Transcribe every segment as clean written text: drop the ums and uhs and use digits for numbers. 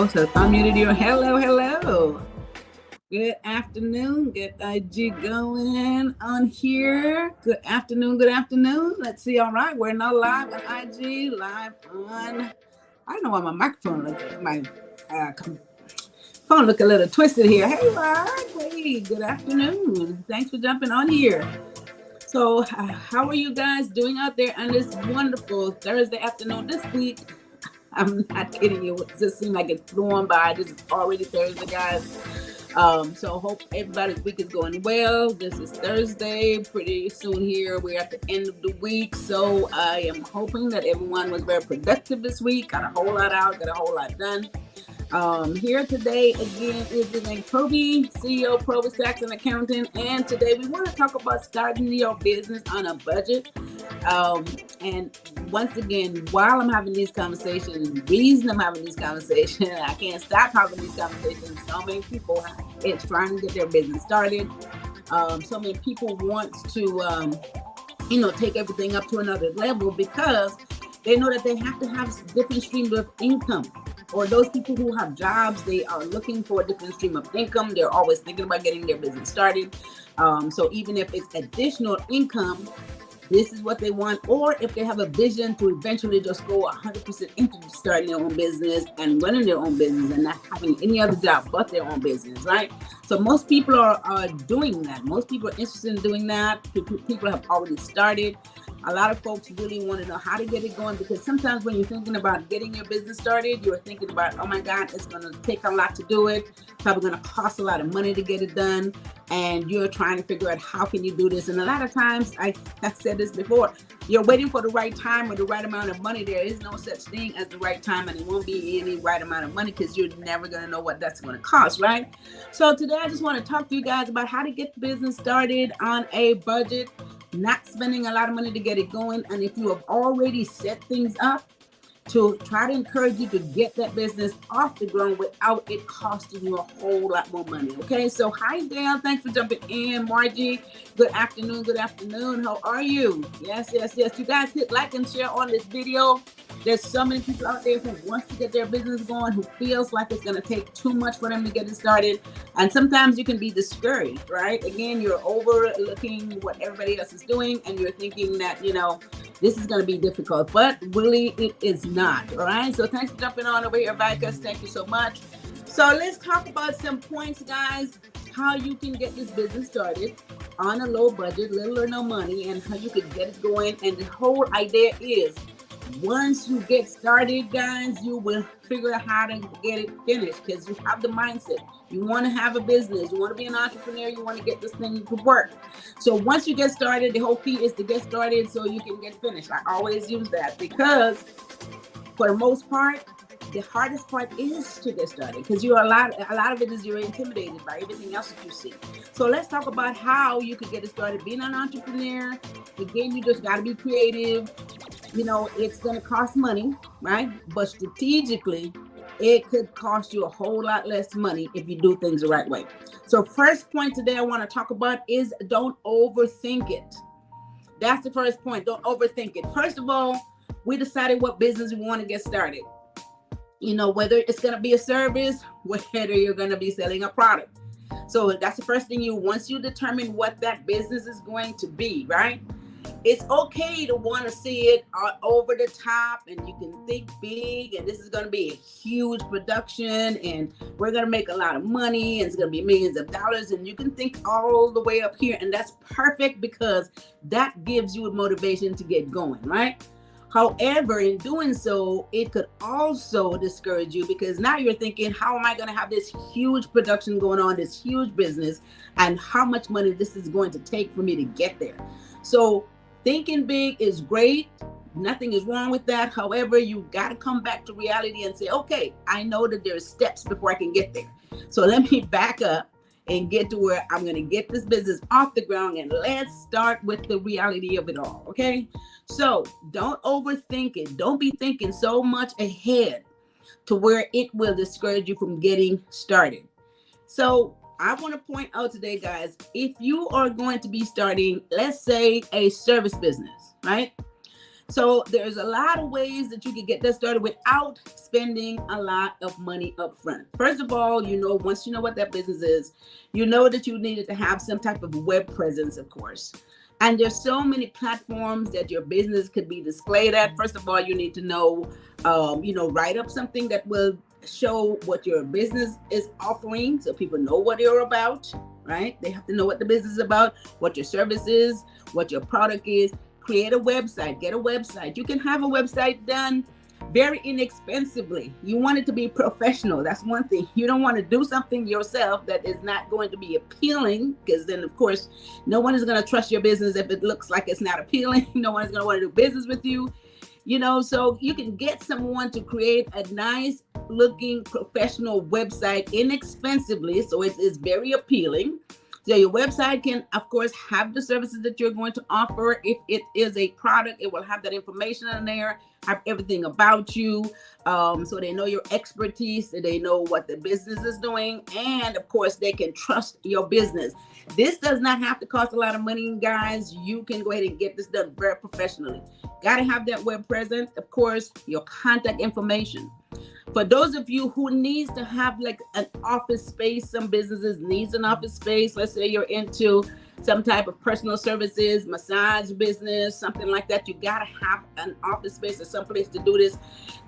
host of Community. Hello. Good afternoon. Get IG going on here. Good afternoon. Let's see. All right. We're now live on IG, live on, I don't know why my microphone look, my phone look a little twisted here. Hey, Rod. Hey, good afternoon. Thanks for jumping on here. So how are you guys doing out there on this wonderful Thursday afternoon this week? I'm not kidding you. It just seemed like it flew on by. This is already Thursday, guys. So hope everybody's week is going well. This is Thursday. Pretty soon here, we're at the end of the week. So I am hoping that everyone was very productive this week. Got a whole lot out, got a whole lot done. Here today again is Elaine, CEO, PROBY'S Tax and Accounting, and today we want to talk about starting your business on a budget. And once again, while I'm having these conversations, the reason I'm having these conversations, I can't stop having these conversations. So many people it's trying to get their business started. So many people want to, take everything up to another level because they know that they have to have different streams of income. Or those people who have jobs, they are looking for a different stream of income. They're always thinking about getting their business started. So even if it's additional income, this is what they want. Or if they have a vision to eventually just go 100% into starting their own business and running their own business and not having any other job but their own business, right? So most people are doing that. Most people are interested in doing that. People have already started. A lot of folks really want to know how to get it going because sometimes when you're thinking about getting your business started, you're thinking about, oh my God, it's going to take a lot to do it. It's probably going to cost a lot of money to get it done. And you're trying to figure out how can you do this. And a lot of times, I've said this before, you're waiting for the right time or the right amount of money. There is no such thing as the right time, and it won't be any right amount of money because you're never going to know what that's going to cost, right? So today I just want to talk to you guys about how to get the business started on a budget, not spending a lot of money to get it going. And if you have already set things up, to try to encourage you to get that business off the ground without it costing you a whole lot more money. Okay, so hi Dale, thanks for jumping in. Margie, good afternoon. How are you? Yes. You guys hit like and share on this video. There's so many people out there who wants to get their business going, who feels like it's going to take too much for them to get it started. And sometimes you can be discouraged, right? Again, you're overlooking what everybody else is doing and you're thinking that, this is going to be difficult, but really it is not. All right. So thanks for jumping on over here, Vicus. Thank you so much. So let's talk about some points, guys, how you can get this business started on a low budget, little or no money, and how you can get it going. And the whole idea is once you get started, guys, you will figure out how to get it finished because you have the mindset. You want to have a business. You want to be an entrepreneur. You want to get this thing to work. So once you get started, the whole key is to get started so you can get finished. I always use that because for the most part, the hardest part is to get started because a lot of it is you're intimidated by everything else that you see. So let's talk about how you could get it started. Being an entrepreneur, again, you just got to be creative. It's going to cost money, right? But strategically, it could cost you a whole lot less money if you do things the right way. So first point today I want to talk about is don't overthink it. That's the first point. Don't overthink it. First of all, we decided what business we want to get started. Whether it's going to be a service, whether you're going to be selling a product. So that's the first thing once you determine what that business is going to be, right? It's okay to want to see it over the top and you can think big and this is going to be a huge production and we're going to make a lot of money and it's going to be millions of dollars and you can think all the way up here and that's perfect because that gives you a motivation to get going, right? However, in doing so, it could also discourage you because now you're thinking, how am I going to have this huge production going on, this huge business, and how much money this is going to take for me to get there? So thinking big is great. Nothing is wrong with that. However, you've got to come back to reality and say, okay, I know that there's steps before I can get there. So let me back up and get to where I'm going to get this business off the ground and let's start with the reality of it all. Okay. So don't overthink it. Don't be thinking so much ahead to where it will discourage you from getting started. So I want to point out today, guys, if you are going to be starting, let's say a service business, right? So there's a lot of ways that you can get that started without spending a lot of money up front. First of all, once you know what that business is, you know that you needed to have some type of web presence, of course. And there's so many platforms that your business could be displayed at. First of all, you need to know, write up something that will show what your business is offering so people know what you're about, right? They have to know what the business is about, what your service is, what your product is. Create a website, get a website. You can have a website done very inexpensively. You want it to be professional. That's one thing. You don't want to do something yourself that is not going to be appealing, because then, of course, no one is going to trust your business if it looks like it's not appealing. No one is going to want to do business with you. So you can get someone to create a nice looking professional website inexpensively, so it is very appealing. So your website can, of course, have the services that you're going to offer. If it is a product, it will have that information on there, have everything about you. So they know your expertise, so they know what the business is doing. And of course, they can trust your business. This does not have to cost a lot of money, guys. You can go ahead and get this done very professionally. Got to have that web presence. Of course, your contact information. For those of you who needs to have like an office space, some businesses needs an office space. Let's say you're into some type of personal services, massage business, something like that. You got to have an office space or some place to do this.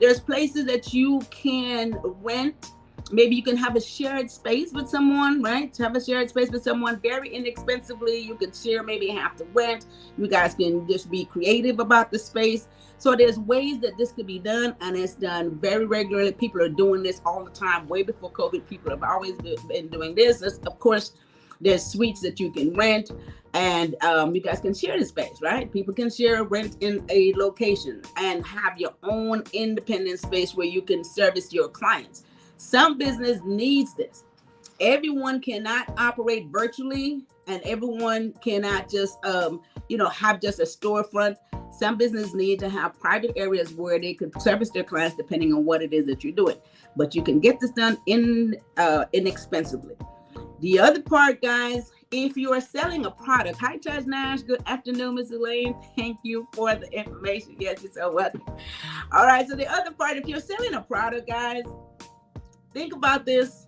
There's places that you can rent. Maybe you can have a shared space with someone, right? To have a shared space with someone very inexpensively. You can share, maybe have to rent. You guys can just be creative about the space. So there's ways that this could be done, and it's done very regularly. People are doing this all the time. Way before COVID, people have always been doing this. Of course, there's suites that you can rent, and you guys can share the space, right? People can share rent in a location and have your own independent space where you can service your clients. Some business needs this. Everyone cannot operate virtually, and everyone cannot just, have just a storefront. Some business need to have private areas where they could service their clients depending on what it is that you're doing. But you can get this done inexpensively. The other part, guys, if you are selling a product, hi, Judge Nash. Good afternoon, Ms. Elaine. Thank you for the information. Yes, you're so welcome. All right, so the other part, if you're selling a product, guys, think about this.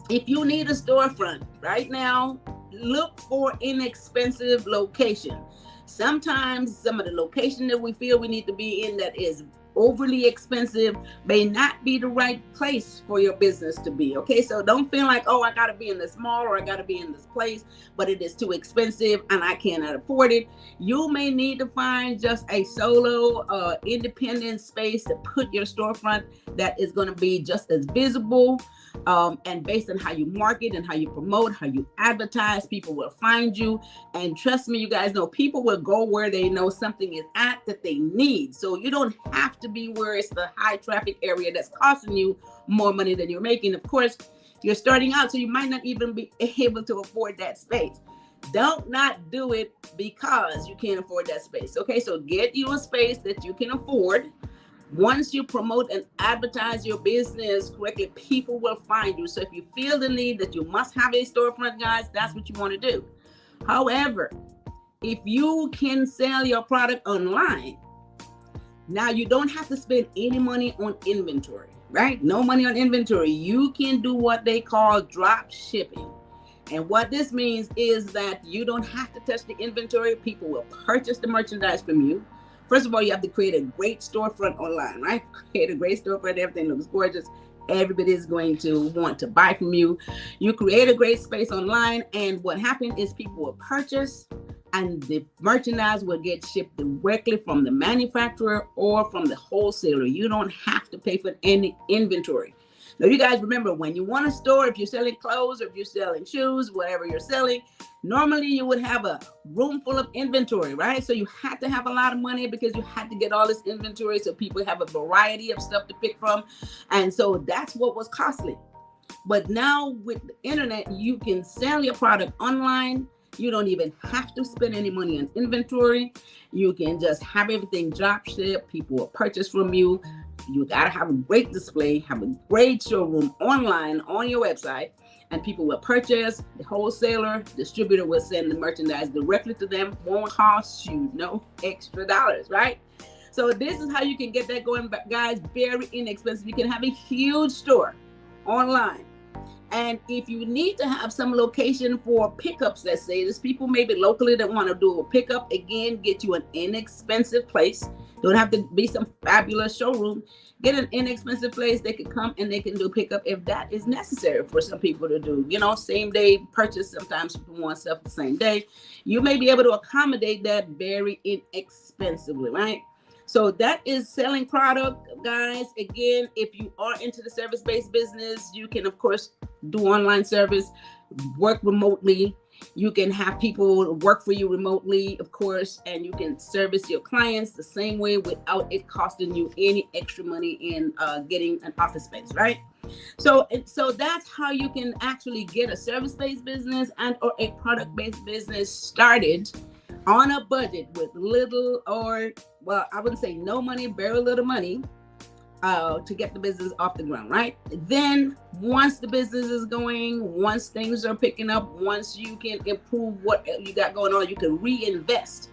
If you need a storefront right now, look for inexpensive location. Sometimes some of the location that we feel we need to be in that is overly expensive may not be the right place for your business to be. Okay, so don't feel like, oh, I got to be in this mall or I got to be in this place, but it is too expensive and I cannot afford it. You may need to find just a solo independent space to put your storefront that is going to be just as visible. And based on how you market and how you promote, how you advertise, people will find you. And trust me, you guys know people will go where they know something is at that they need. So you don't have to be where it's the high traffic area that's costing you more money than you're making. Of course, you're starting out, so you might not even be able to afford that space. Don't not do it because you can't afford that space. Okay, so get you a space that you can afford. Once you promote and advertise your business correctly, people will find you. So if you feel the need that you must have a storefront, guys, that's what you want to do. However, if you can sell your product online, now you don't have to spend any money on inventory, right? No money on inventory. You can do what they call drop shipping. And what this means is that you don't have to touch the inventory. People will purchase the merchandise from you. First of all, you have to create a great storefront online, right? Create a great storefront. Everything looks gorgeous. Everybody is going to want to buy from you. You create a great space online, and what happens is people will purchase, and the merchandise will get shipped directly from the manufacturer or from the wholesaler. You don't have to pay for any inventory. Now, you guys remember, when you want a store, if you're selling clothes or if you're selling shoes, whatever you're selling, normally you would have a room full of inventory, right? So you had to have a lot of money because you had to get all this inventory so people have a variety of stuff to pick from. And so that's what was costly. But now with the internet, you can sell your product online. You don't even have to spend any money on inventory. You can just have everything drop shipped. People will purchase from you. You got to have a great display, have a great showroom online on your website. and people will purchase. The wholesaler, distributor will send the merchandise directly to them. Won't cost you no extra dollars, right? So this is how you can get that going, guys. Very inexpensive. You can have a huge store online. And if you need to have some location for pickups, let's say there's people maybe locally that want to do a pickup, again, get you an inexpensive place. Don't have to be some fabulous showroom. Get an inexpensive place. They can come and they can do pickup if that is necessary for some people to do. You know, same day purchase. Sometimes people want stuff the same day. You may be able to accommodate that very inexpensively, right? So that is selling product, guys. Again, if you are into the service-based business, you can, of course, do online service, work remotely. You can have people work for you remotely, of course, and you can service your clients the same way without it costing you any extra money in getting an office space, right? So that's how you can actually get a service-based business and or a product-based business started on a budget with little or, well, I wouldn't say no money, very little money to get the business off the ground, right? Then once the business is going, once things are picking up, once you can improve what you got going on, you can reinvest.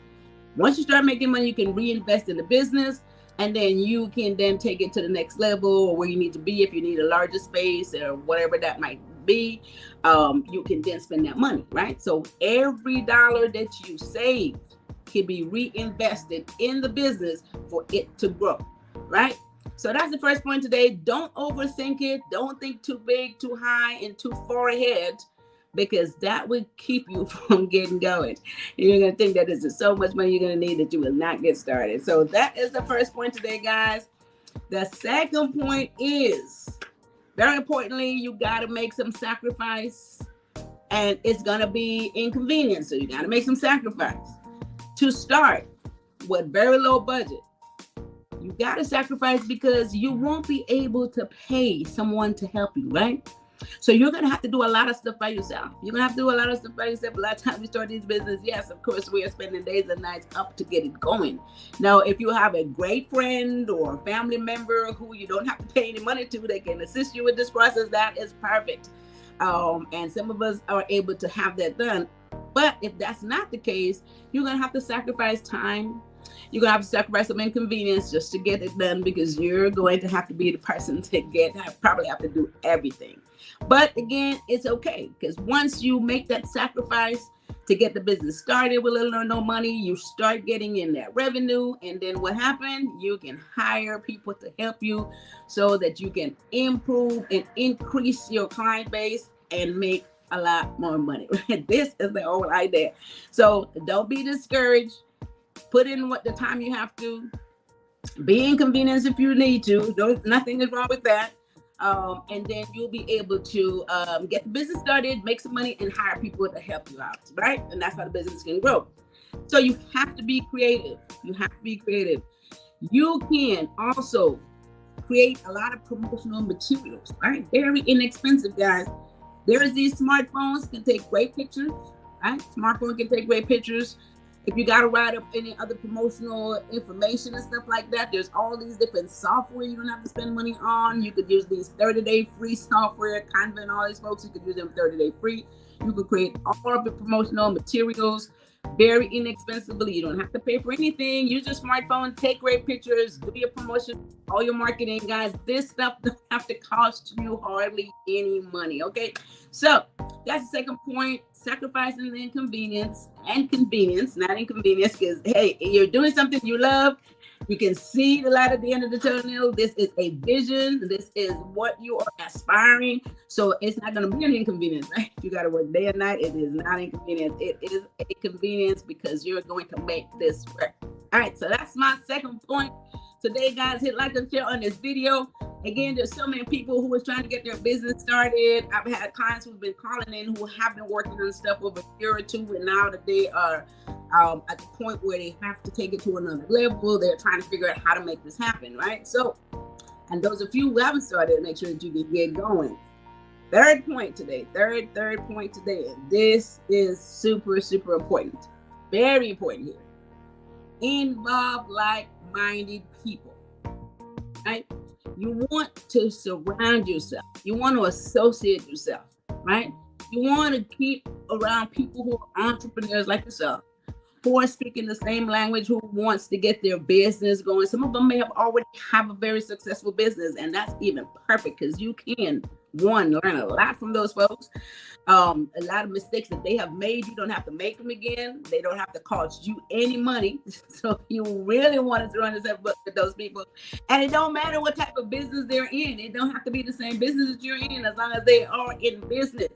Once you start making money, you can reinvest in the business, and then you can then take it to the next level or where you need to be. If you need a larger space or whatever that might be, you can then spend that money, right? So every dollar that you save can be reinvested in the business for it to grow, right? So that's the first point today. Don't overthink it. Don't think too big, too high, and too far ahead, because that would keep you from getting going. You're going to think that this is so much money you're going to need that you will not get started. So that is the first point today, guys. The second point is, very importantly, you got to make some sacrifice, and it's going to be inconvenience. So you got to make some sacrifice to start with very low budget. You got to sacrifice because you won't be able to pay someone to help you, right? So you're going to have to do a lot of stuff by yourself. You're going to have to do a lot of stuff by yourself. A lot of times we start these businesses, yes, of course, we are spending days and nights up to get it going. Now, if you have a great friend or a family member who you don't have to pay any money to, they can assist you with this process, that is perfect. And some of us are able to have that done. But if that's not the case, you're going to have to sacrifice time. You're going to have to sacrifice some inconvenience just to get it done, because you're going to have to be the person to probably have to do everything. But again, it's okay, because once you make that sacrifice to get the business started with little or no money, you start getting in that revenue. And then what happened? You can hire people to help you so that you can improve and increase your client base and make a lot more money. This is the whole idea. So don't be discouraged. Put in what the time you have to. Be inconvenienced if you need to. Nothing is wrong with that. And then you'll be able to get the business started, make some money, and hire people to help you out, right? And that's how the business can grow. So you have to be creative. You have to be creative. You can also create a lot of promotional materials, right? Very inexpensive, guys. There's these smartphones can take great pictures, right? Smartphone can take great pictures. If you got to write up any other promotional information and stuff like that, there's all these different software you don't have to spend money on. You could use these 30-day free software, Canva and all these folks. You could use them 30-day free. You could create all of the promotional materials very inexpensively. You don't have to pay for anything. Use your smartphone, take great pictures, do your promotion, all your marketing, guys. This stuff don't have to cost you hardly any money, okay? So that's the second point, sacrificing the inconvenience and convenience, not inconvenience, because, hey, you're doing something you love. You can see the light at the end of the tunnel. This is a vision. This is what you are aspiring. So it's not going to be an inconvenience, right? You got to work day and night. It is not inconvenience. It is a convenience because you're going to make this work. All right. So that's my second point. Today, guys, hit like and share on this video. Again, there's so many people who are trying to get their business started. I've had clients who've been calling in who have been working on stuff over a year or two, and now that they are at the point where they have to take it to another level, they're trying to figure out how to make this happen, right? So, and those of you who haven't started, make sure that you can get going. Third point today, third point today. This is super, super important. Very important here. Involve like-minded people, right? You want to surround yourself. You want to associate yourself right? You want to keep around people who are entrepreneurs like yourself, who are speaking the same language, who wants to get their business going. Some of them may already have a very successful business, and that's even perfect because you can, one, learn a lot from those folks. A lot of mistakes that they have made, you don't have to make them again. They don't have to cost you any money. So if you really want to surround yourself with those people, and it don't matter what type of business they're in, it don't have to be the same business that you're in, as long as they are in business.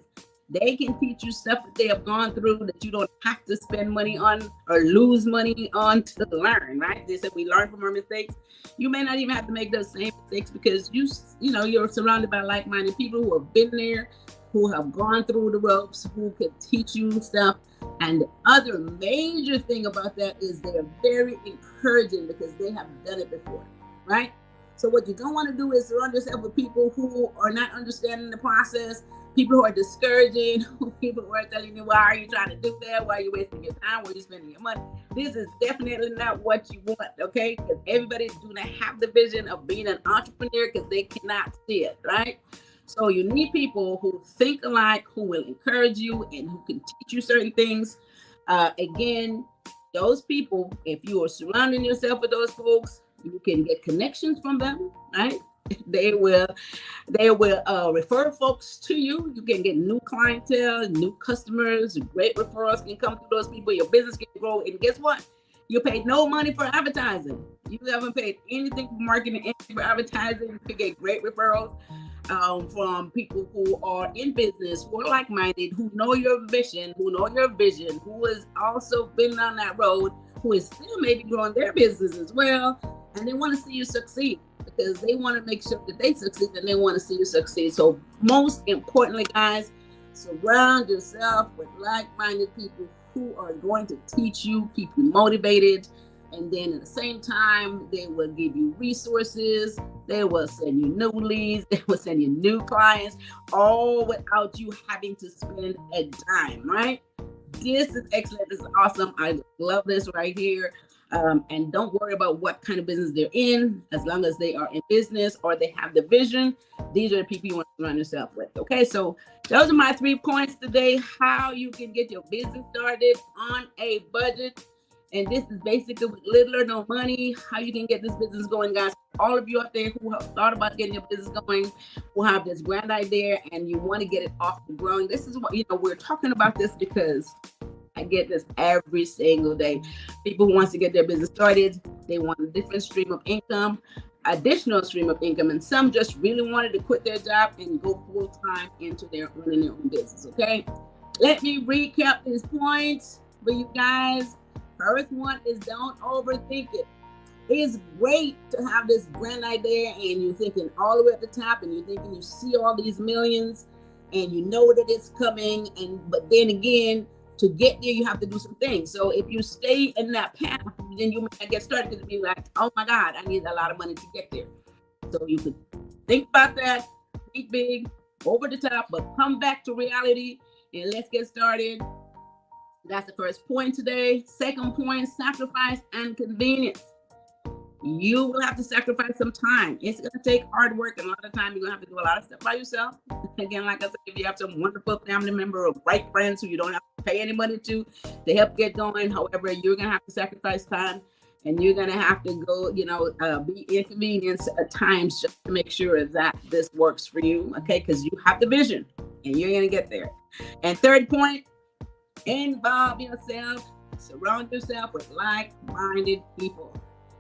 They can teach you stuff that they have gone through that you don't have to spend money on or lose money on to learn, right? They said we learn from our mistakes. You may not even have to make those same mistakes because you're surrounded by like-minded people who have been there, who have gone through the ropes, who can teach you stuff. And the other major thing about that is they're very encouraging because they have done it before, right? So what you don't want to do is surround yourself with people who are not understanding the process, people who are discouraging, people who are telling you, why are you trying to do that? Why are you wasting your time? Why are you spending your money? This is definitely not what you want, okay? Because everybody do not have the vision of being an entrepreneur because they cannot see it, right? So you need people who think alike, who will encourage you and who can teach you certain things. Again, those people, if you are surrounding yourself with those folks, you can get connections from them, right? They will refer folks to you. You can get new clientele, new customers, great referrals can come through those people. Your business can grow. And guess what? You paid no money for advertising. You haven't paid anything for marketing, anything for advertising. You can get great referrals from people who are in business, who are like-minded, who know your mission, who know your vision, who has also been on that road, who is still maybe growing their business as well. And they want to see you succeed because they want to make sure that they succeed and they want to see you succeed. So most importantly, guys, surround yourself with like-minded people who are going to teach you, keep you motivated. And then at the same time, they will give you resources. They will send you new leads. They will send you new clients, all without you having to spend a dime, right? This is excellent. This is awesome. I love this right here. And don't worry about what kind of business they're in, as long as they are in business or they have the vision. These are the people you want to surround yourself with. Okay, so those are my 3 points today, how you can get your business started on a budget. And this is basically with little or no money, how you can get this business going, guys. All of you out there who have thought about getting your business going, who have this grand idea and you want to get it off and growing. This is what, we're talking about this because I get this every single day. People wants to get their business started. They want a different stream of income, additional stream of income, and some just really wanted to quit their job and go full time into running their own business. Okay, let me recap these points for you guys. First one is don't overthink it. It's great to have this grand idea and you're thinking all the way at the top and you're thinking you see all these millions and you know that it's coming, but then again, to get there, you have to do some things. So if you stay in that path, then you might get started to be like, oh my God, I need a lot of money to get there. So you could think about that, think big, over the top, but come back to reality and let's get started. That's the first point today. Second point, sacrifice and convenience. You will have to sacrifice some time. It's going to take hard work, and a lot of time you're going to have to do a lot of stuff by yourself. Again, like I said, if you have some wonderful family member or great friends who you don't have to pay anybody to help get going, however, you're going to have to sacrifice time, and you're going to have to go, be inconvenienced at times just to make sure that this works for you, okay? Because you have the vision, and you're going to get there. And third point, involve yourself. Surround yourself with like-minded people.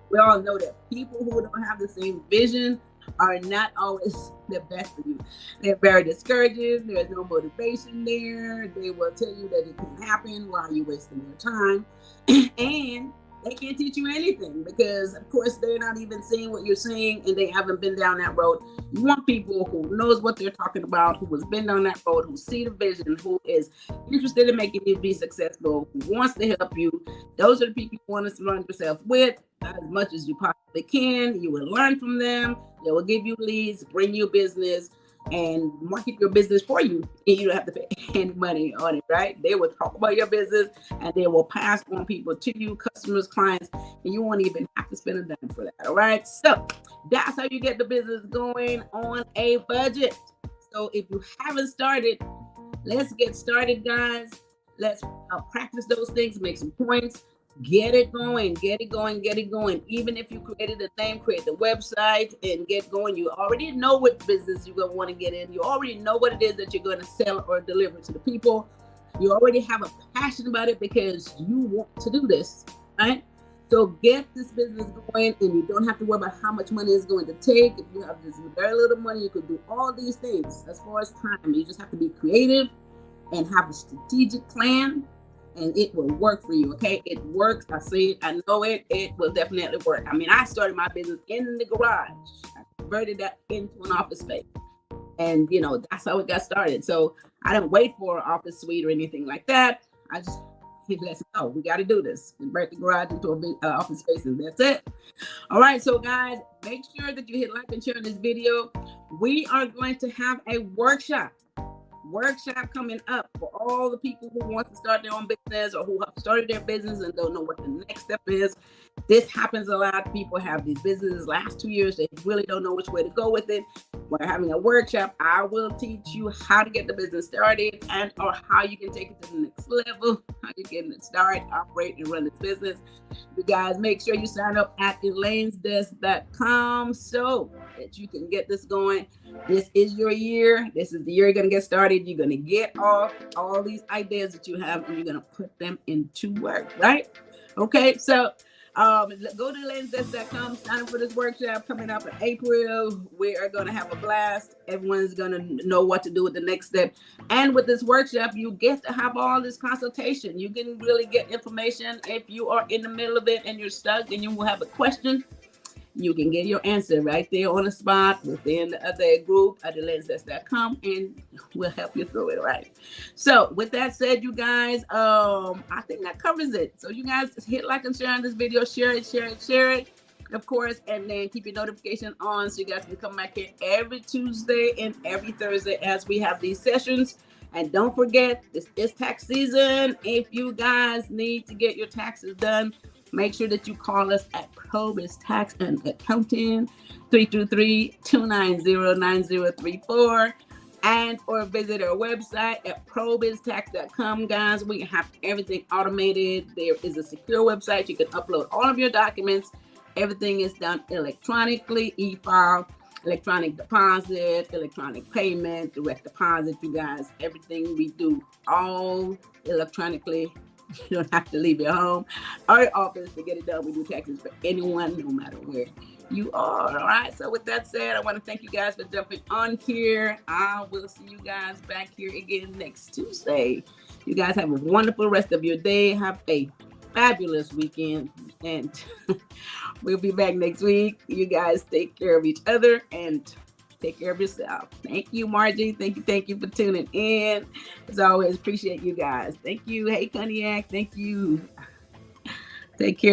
We all know that people who don't have the same vision are not always the best for you. They're very discouraging. There's no motivation there. They will tell you that it can happen while you're wasting your time. And they can't teach you anything because, of course, they're not even seeing what you're seeing and they haven't been down that road. You want people who knows what they're talking about, who has been down that road, who see the vision, who is interested in making you be successful, who wants to help you. Those are the people you want to surround yourself with as much as you possibly can. You will learn from them. They will give you leads, bring you business, and market your business for you. And you don't have to pay any money on it, right? They will talk about your business and they will pass on people to you, customers, clients, and you won't even have to spend a dime for that. All right. So that's how you get the business going on a budget. So if you haven't started, let's get started, guys. Let's practice those things, make some points, get it going, get it going, get it going. Even if you created a name, create the website and get going. You already know what business you're going to want to get in. You already know what it is that you're going to sell or deliver to the people. You already have a passion about it because you want to do this, right? So get this business going, and you don't have to worry about how much money it's going to take. If you have this very little money, you could do all these things. As far as time, you just have to be creative and have a strategic plan, and it will work for you. Okay, it works. I see it. I know it. It will definitely work. I mean, I started my business in the garage. I converted that into an office space, and that's how it got started. So I didn't wait for an office suite or anything like that. I just let's go. We got to do this. Convert the garage into a big office space, and that's it. All right. So, guys, make sure that you hit like and share this video. We are going to have a workshop coming up for all the people who want to start their own business or who have started their business and don't know what the next step is. This happens a lot. People have these businesses last 2 years. They really don't know which way to go with it. We're having a workshop. I will teach you how to get the business started and or how you can take it to the next level, how you can start, operate, and run this business. You guys, make sure you sign up at elainesdesk.com so that you can get this going. This is your year. This is the year you're going to get started. You're going to get off all these ideas that you have, and you're going to put them into work, right? Okay, so go to elainesdesk.com, sign up for this workshop coming up in April. We are going to have a blast. Everyone's going to know what to do with the next step. And with this workshop, you get to have all this consultation. You can really get information if you are in the middle of it and you're stuck and you will have a question. You can get your answer right there on the spot within the group at elainesdesk.com, and we'll help you through it, right? So with that said, you guys, I think that covers it. So you guys hit like and share on this video, share it, of course, and then keep your notification on so you guys can come back here every Tuesday and every Thursday as we have these sessions. And don't forget, this is tax season. If you guys need to get your taxes done, make sure that you call us at PROBY'S Tax and Accounting, 323-290-9034, and or visit our website at PROBY'Stax.com, guys. We have everything automated. There is a secure website. You can upload all of your documents. Everything is done electronically, e-file, electronic deposit, electronic payment, direct deposit, you guys. Everything we do all electronically. You don't have to leave your home or your office to get it done. We do taxes for anyone, no matter where you are. All right. So with that said, I want to thank you guys for jumping on here. I will see you guys back here again next Tuesday. You guys have a wonderful rest of your day. Have a fabulous weekend, and we'll be back next week. You guys take care of each other and take care of yourself. Thank you, Margie. Thank you for tuning in. As always, appreciate you guys. Thank you. Hey, Cognac. Thank you. Take care.